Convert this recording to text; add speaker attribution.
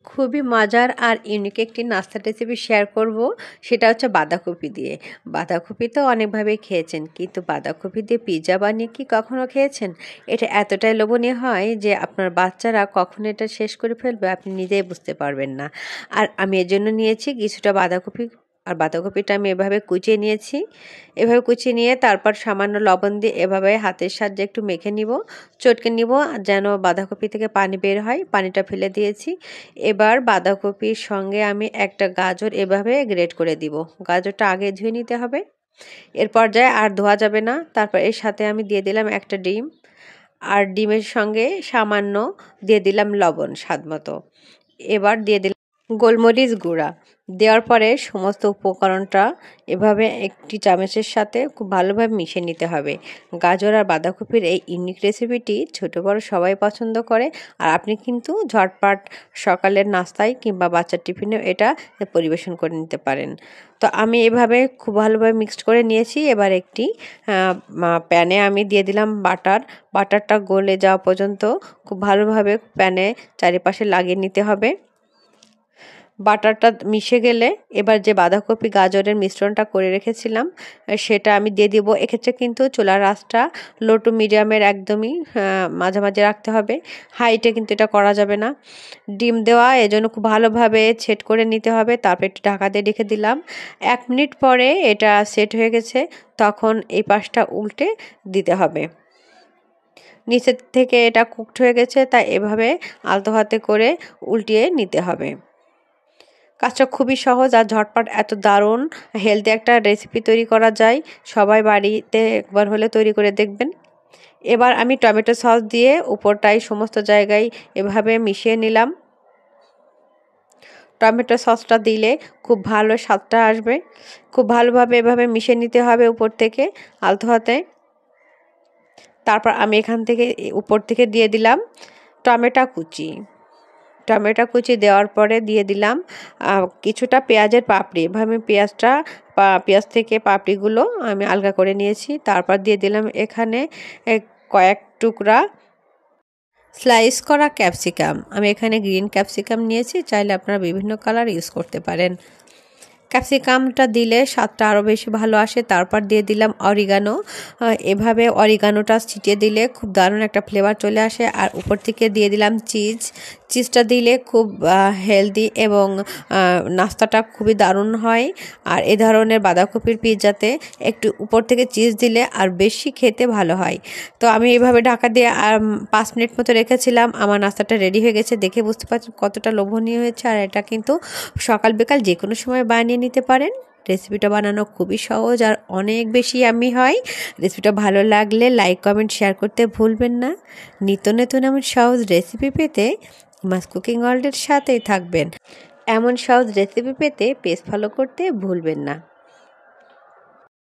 Speaker 1: খুবই মজার আর ইউনিক একটি নাস্তা রেসিপি শেয়ার করব, সেটা হচ্ছে বাঁধাকপি দিয়ে। বাঁধাকপি তো অনেকভাবে খেয়েছেন, কিন্তু বাঁধাকপি দিয়ে পিৎজা বানিয়ে কি কখনো খেয়েছেন? এটা এতটাই লোভনীয় হয় যে আপনার বাচ্চারা কখন এটা শেষ করে ফেলবে আপনি নিজেই বুঝতে পারবেন না। আর আমি এর জন্য নিয়েছি কিছুটা বাঁধাকপি, আর বাঁধাকপিটা আমি এভাবে কুচিয়ে নিয়েছি। এভাবে কুচিয়ে নিয়ে তারপর সামান্য লবণ দিয়ে এভাবে হাতের সাহায্যে একটু মেখে নিব, চটকে নিব যেন বাঁধাকপি থেকে পানি বের হয়। পানিটা ফেলে দিয়েছি। এবার বাঁধাকপির সঙ্গে আমি একটা গাজর এভাবে গ্রেট করে দিব। গাজরটা আগে ধুয়ে নিতে হবে, এর পর্যায়ে আর ধোয়া যাবে না। তারপর এর সাথে আমি দিয়ে দিলাম একটা ডিম, আর ডিমের সঙ্গে সামান্য দিয়ে দিলাম লবণ স্বাদ মতো। এবার দিয়ে দিলাম গোলমরিচ গুঁড়া। দেওয়ার পরে সমস্ত উপকরণটা এভাবে একটি চামচের সাথে খুব ভালোভাবে মিশিয়ে নিতে হবে। গাজর আর বাঁধাকপির এই ইউনিক রেসিপিটি ছোট বড় সবাই পছন্দ করে, আর আপনি কিন্তু ঝটপট সকালের নাস্তায় কিংবা বাচ্চার টিফিনেও এটা পরিবেশন করে নিতে পারেন। তো আমি এভাবে খুব ভালোভাবে মিক্সড করে নিয়েছি। এবার একটি প্যানে আমি দিয়ে দিলাম বাটার। বাটারটা গলে যাওয়া পর্যন্ত খুব ভালোভাবে প্যানে চারিপাশে লাগিয়ে নিতে হবে। বাটারটা মিশে গেলে এবার যে বাঁধাকপি গাজরের মিশ্রণটা করে রেখেছিলাম সেটা আমি দিয়ে দিব। এক্ষেত্রে কিন্তু চুলার আঁচটা লো টু মিডিয়ামের একদমই মাঝামাঝি রাখতে হবে, হাইটে কিন্তু এটা করা যাবে না। ডিম দেওয়া এজন্য খুব ভালোভাবে সেট করে নিতে হবে। তারপর একটু ঢাকা দিয়ে রেখে দিলাম। 1 মিনিট পরে এটা সেট হয়ে গেছে, তখন এই পাশটা উল্টে দিতে হবে। নিচের থেকে এটা কুকড হয়ে গেছে, তাই এভাবে আলতো হাতে করে উল্টিয়ে নিতে হবে। কাজটা খুবই সহজ আর ঝটপট এত দারুণ হেলদি একটা রেসিপি তৈরি করা যায়। সবাই বাড়িতে একবার হলে তৈরি করে দেখবেন। এবার আমি টমেটো সস দিয়ে উপরটাই সমস্ত জায়গায় এভাবে মিশিয়ে নিলাম। টমেটো সসটা দিলে খুব ভালো স্বাদটা আসবে। খুব ভালোভাবে এভাবে মিশিয়ে নিতে হবে উপর থেকে আলতো হাতে। তারপর আমি এখান থেকে উপর থেকে দিয়ে দিলাম টমেটো কুচি। টমেটো কুচি দেওয়ার পরে দিয়ে দিলাম কিছুটা পেঁয়াজের পাপড়ি। এভাবে পেঁয়াজ থেকে পাপড়িগুলো আমি আলগা করে নিয়েছি। তারপর দিয়ে দিলাম এখানে কয়েক টুকরা স্লাইস করা ক্যাপসিকাম। আমি এখানে গ্রিন ক্যাপসিকাম নিয়েছি, চাইলে আপনারা বিভিন্ন কালার ইউজ করতে পারেন। ক্যাপসিকামটা দিলে স্বাদটা আরও বেশি ভালো আসে। তারপর দিয়ে দিলাম অরিগানো। এভাবে অরিগানোটা ছিটিয়ে দিলে খুব দারুণ একটা ফ্লেভার চলে আসে। আর উপর থেকে দিয়ে দিলাম চিজটা দিলে খুব হেলদি এবং নাস্তাটা খুবই দারুণ হয়। আর এ ধরনের বাঁধাকপির পিৎজাতে একটু উপর থেকে চিজ দিলে আর বেশি খেতে ভালো হয়। তো আমি এইভাবে ঢাকা দিয়ে 5 মিনিট মতো রেখেছিলাম। আমার নাস্তাটা রেডি হয়ে গেছে, দেখে বুঝতে পারছেন কতটা লোভনীয় হয়েছে। আর এটা কিন্তু সকাল বিকাল যে কোনো সময় বানিয়ে নিতে পারেন। রেসিপিটা বানানো খুবই সহজ আর অনেক বেশি ইয়াম্মি হয়। রেসিপিটা ভালো লাগলে লাইক কমেন্ট শেয়ার করতে ভুলবেন না। নিত্য নতুন এমন সহজ রেসিপি পেতে মাস কুকিং ওয়ার্ল্ডের সাথেই থাকবেন। এমন সহজ রেসিপি পেতে পেজ ফলো করতে ভুলবেন না।